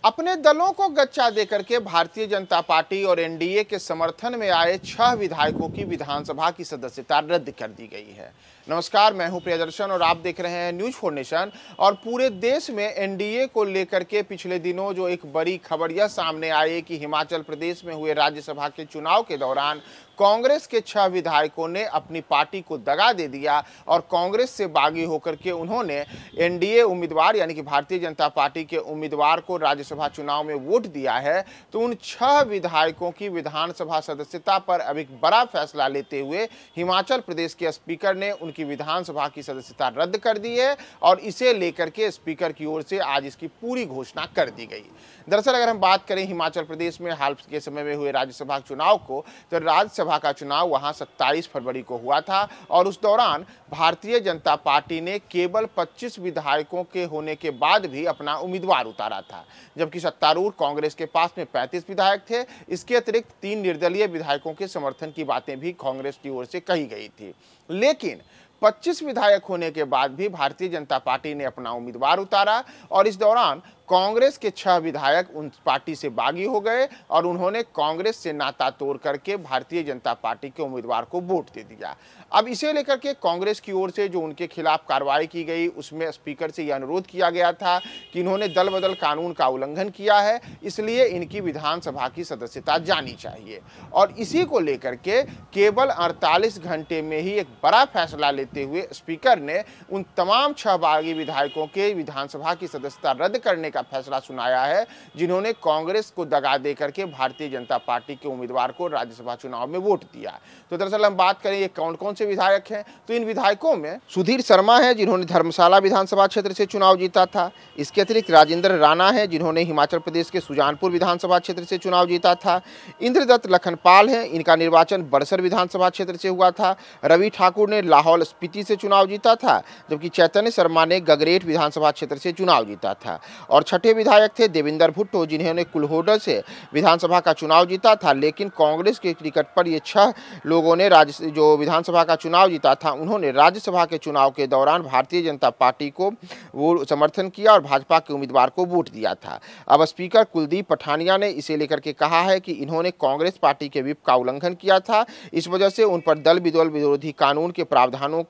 अपने दलों को गच्चा देकर के भारतीय जनता पार्टी और एनडीए के समर्थन में आए 6 विधायकों की विधानसभा की सदस्यता रद्द कर दी गई है। नमस्कार, मैं हूं प्रियदर्शन और आप देख रहे हैं न्यूज 4 नेशन। और पूरे देश में एनडीए को लेकर के पिछले दिनों जो एक बड़ी खबर यह सामने आई कि हिमाचल प्रदेश में हुए राज्यसभा के चुनाव के दौरान कांग्रेस के 6 विधायकों ने अपनी पार्टी को दगा दे दिया और कांग्रेस से बागी होकर के उन्होंने एनडीए उम्मीदवार यानी कि भारतीय जनता पार्टी के उम्मीदवार को राज्यसभा चुनाव में वोट दिया है। तो उन 6 विधायकों की विधानसभा सदस्यता पर अब एक बड़ा फैसला लेते हुए हिमाचल प्रदेश के स्पीकर ने उनकी विधानसभा की सदस्यता रद्द कर दी है और इसे लेकर के स्पीकर की ओर से आज इसकी पूरी घोषणा कर दी गई। दरअसल अगर हम बात करें हिमाचल प्रदेश में हाल के समय में हुए राज्यसभा चुनाव को, तो राज्यसभा का चुनाव वहां 27 फरवरी को हुआ था और उस दौरान भारतीय जनता पार्टी ने केवल 25 विधायकों के होने के बाद भी अपना उम्मीदवार उतारा था, जबकि सत्तारूढ़ कांग्रेस के पास में 35 विधायक थे। इसके अतिरिक्त 3 निर्दलीय विधायकों के समर्थन की बातें भी कांग्रेस की ओर से कही गई थी। लेकिन 25 विधायक होने के बाद भी भारतीय जनता पार्टी ने अपना उम्मीदवार उतारा और इस दौरान कांग्रेस के 6 विधायक उन पार्टी से बागी हो गए और उन्होंने कांग्रेस से नाता तोड़ करके भारतीय जनता पार्टी के उम्मीदवार को वोट दे दिया। अब इसे लेकर के कांग्रेस की ओर से जो उनके खिलाफ कार्रवाई की गई, उसमें स्पीकर से यह अनुरोध किया गया था कि इन्होंने दल बदल कानून का उल्लंघन किया है, इसलिए इनकी विधानसभा की सदस्यता जानी चाहिए। और इसी को लेकर के केवल 48 घंटे में ही एक बड़ा फैसला लेते हुए स्पीकर ने उन तमाम 6 बागी विधायकों के विधानसभा की सदस्यता रद्द करने का फैसला सुनाया है, जिन्होंने कांग्रेस को दगा देकर के भारतीय जनता पार्टी के उम्मीदवार को राज्यसभा चुनाव में वोट दिया। तो दरअसल हम बात करें ये कौन कौन से विधायक हैं, तो इन विधायकों में सुधीर शर्मा है जिन्होंने धर्मशाला विधानसभा क्षेत्र से चुनाव जीता था। इसके अतिरिक्त राजेंद्र राणा है जिन्होंने हिमाचल प्रदेश के सुजानपुर विधानसभा क्षेत्र से चुनाव जीता था। इंद्रदत्त लखनपाल है, इनका निर्वाचन बड़सर विधानसभा क्षेत्र से हुआ था। रवि ठाकुर ने लाहौल स्पीति से चुनाव जीता था, जबकि चैतन्य शर्मा ने गगरेट विधानसभा क्षेत्र से चुनाव जीता था। और छठे विधायक थे देवेंद्र भुट्टो, जिन्होंने कुल्होड़ा से विधानसभा का चुनाव जीता था। लेकिन कांग्रेस के टिकट पर ये 6 लोगों ने जो विधानसभा का चुनाव जीता था, उन्होंने राज्यसभा के चुनाव के दौरान भारतीय जनता पार्टी को वो समर्थन किया और भाजपा के उम्मीदवार को वोट दिया था। अब स्पीकर कुलदीप पठानिया ने इसे लेकर के कहा है कि इन्होंने कांग्रेस पार्टी के व्हिप का उल्लंघन किया था, इस वजह से उन पर दल बदल विरोधी कानून के प्रावधानों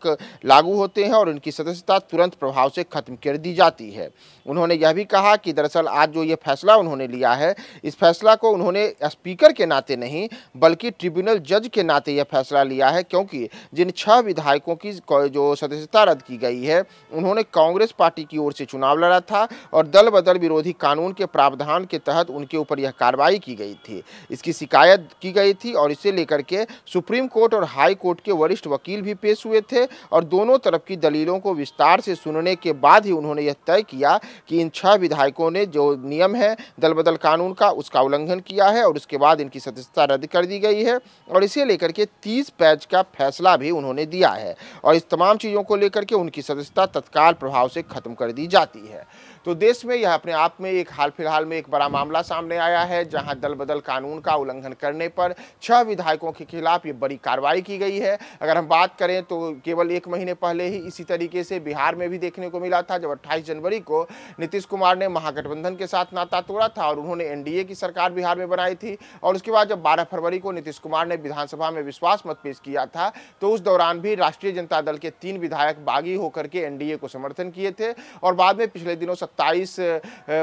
लागू होते हैं और उनकी सदस्यता तुरंत प्रभाव से खत्म कर दी जाती है। उन्होंने यह भी कहा कि दरअसल आज जो ये फैसला उन्होंने लिया है, इस फैसला को उन्होंने स्पीकर के नाते नहीं बल्कि ट्रिब्यूनल जज के नाते यह फैसला लिया है, क्योंकि जिन 6 विधायकों की जो सदस्यता रद्द की गई है, उन्होंने कांग्रेस पार्टी की ओर से चुनाव लड़ा था और दल बदल विरोधी कानून के प्रावधान के तहत उनके ऊपर यह कार्रवाई की गई थी। इसकी शिकायत की गई थी और इसे लेकर के सुप्रीम कोर्ट और हाई कोर्ट के वरिष्ठ वकील भी पेश हुए थे और दोनों तरफ की दलीलों को विस्तार से सुनने के बाद ही उन्होंने यह तय किया कि इन 6 विधायकों ने जो नियम है दल बदल कानून का, उसका उल्लंघन किया है और उसके बाद इनकी सदस्यता रद्द कर दी गई है। और इसे लेकर के 30 पेज का फैसला भी उन्होंने दिया है और इस तमाम चीज़ों को लेकर के उनकी सदस्यता तत्काल प्रभाव से खत्म कर दी जाती है। तो देश में यह अपने आप में एक हाल फिलहाल में एक बड़ा मामला सामने आया है, जहां दल बदल कानून का उल्लंघन करने पर 6 विधायकों के खिलाफ ये बड़ी कार्रवाई की गई है। अगर हम बात करें तो केवल 1 महीने पहले ही इसी तरीके से बिहार में भी देखने को मिला था, जब 28 जनवरी को नीतीश कुमार ने महागठबंधन के साथ नाता तोड़ा था और उन्होंने एनडीए की सरकार बिहार में बनाई थी। और उसके बाद जब 12 फरवरी को नीतीश कुमार ने विधानसभा में विश्वास मत पेश किया था, तो उस दौरान भी राष्ट्रीय जनता दल के 3 विधायक बागी होकर के एनडीए को समर्थन किए थे। और बाद में पिछले दिनों 27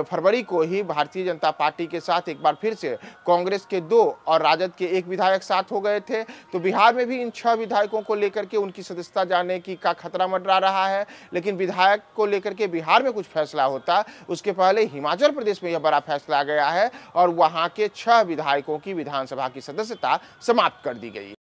फरवरी को ही भारतीय जनता पार्टी के साथ एक बार फिर से कांग्रेस के 2 और राजद के 1 विधायक साथ हो गए थे। तो बिहार में भी इन 6 विधायकों को लेकर के उनकी सदस्यता जाने की का खतरा मंडरा रहा है। लेकिन विधायक को लेकर के बिहार में कुछ फैसला होता, उसके पहले हिमाचल प्रदेश में यह बड़ा फैसला गया है और वहां के 6 विधायकों की विधानसभा की सदस्यता समाप्त कर दी गई।